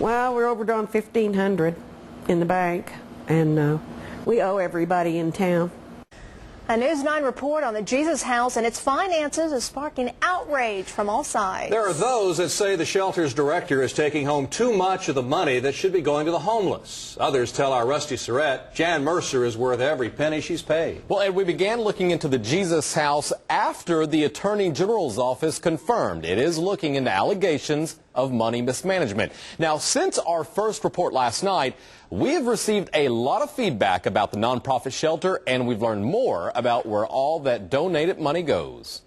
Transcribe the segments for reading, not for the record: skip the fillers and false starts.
Well, we're overdrawn $1,500 in the bank, and we owe everybody in town. A News 9 report on the Jesus House and its finances is sparking outrage from all sides. There are those that say the shelter's director is taking home too much of the money that should be going to the homeless. Others tell our Rusty Surrett Jan Mercer is worth every penny she's paid. Well, Ed, we began looking into the Jesus House after the Attorney General's office confirmed it is looking into allegations of money mismanagement. Now, since our first report last night, we have received a lot of feedback about the nonprofit shelter, and we've learned more about where all that donated money goes.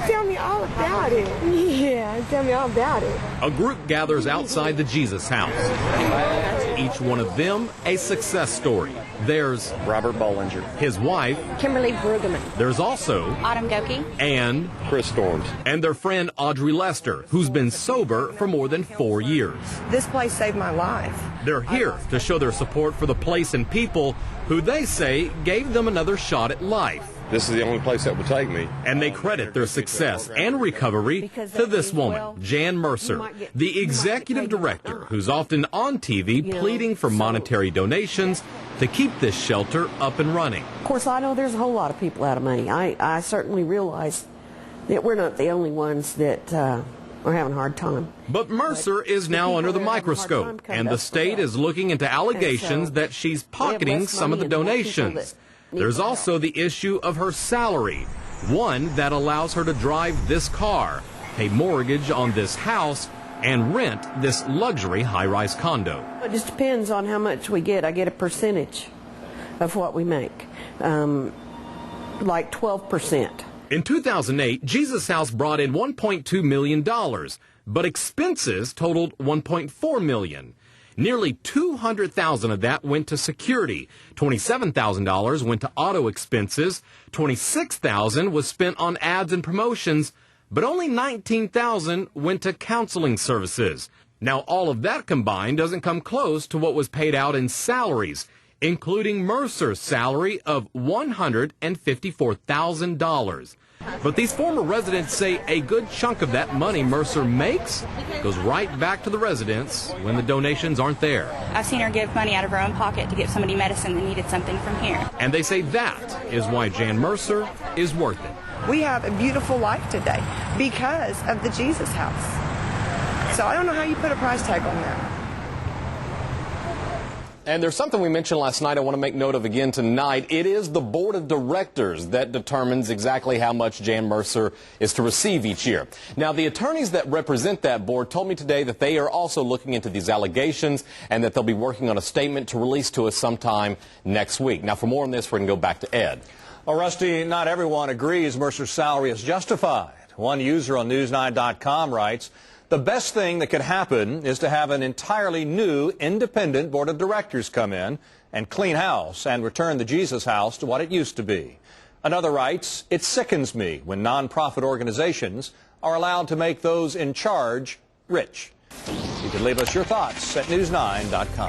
Tell me all about it. Yeah, tell me all about it. A group gathers outside the Jesus House. Each one of them a success story. There's Robert Bollinger, his wife, Kimberly Brueggemann. There's also Autumn Goki and Chris Storms, and their friend Audrey Lester, who's been sober for more than 4 years. This place saved my life. They're here to show their support for the place and people who they say gave them another shot at life. This is the only place that would take me. And they credit their success and recovery to this woman, Jan Mercer, the executive director who's often on TV pleading for monetary donations to keep this shelter up and running. Of course, I know there's a whole lot of people out of money. I certainly realize that we're not the only ones that are having a hard time. But Mercer is now under the microscope, and the state is looking into allegations that she's pocketing some of the donations. There's also the issue of her salary, one that allows her to drive this car, pay mortgage on this house, and rent this luxury high-rise condo. It just depends on how much we get. I get a percentage of what we make, like 12%. In 2008, Jesus House brought in $1.2 million, but expenses totaled $1.4 million. Nearly $200,000 of that went to security. $27,000 went to auto expenses. $26,000 was spent on ads and promotions, but only $19,000 went to counseling services. Now, all of that combined doesn't come close to what was paid out in salaries, including Mercer's salary of $154,000. But these former residents say a good chunk of that money Mercer makes goes right back to the residents when the donations aren't there. I've seen her give money out of her own pocket to give somebody medicine that needed something from here. And they say that is why Jan Mercer is worth it. We have a beautiful life today because of the Jesus House. So I don't know how you put a price tag on that. And there's something we mentioned last night I want to make note of again tonight. It is the board of directors that determines exactly how much Jan Mercer is to receive each year. Now, the attorneys that represent that board told me today that they are also looking into these allegations and that they'll be working on a statement to release to us sometime next week. Now, for more on this, we're going to go back to Ed. Well, Rusty, not everyone agrees Mercer's salary is justified. One user on News9.com writes, "The best thing that could happen is to have an entirely new independent board of directors come in and clean house and return the Jesus House to what it used to be." Another writes, "It sickens me when nonprofit organizations are allowed to make those in charge rich." You can leave us your thoughts at News9.com.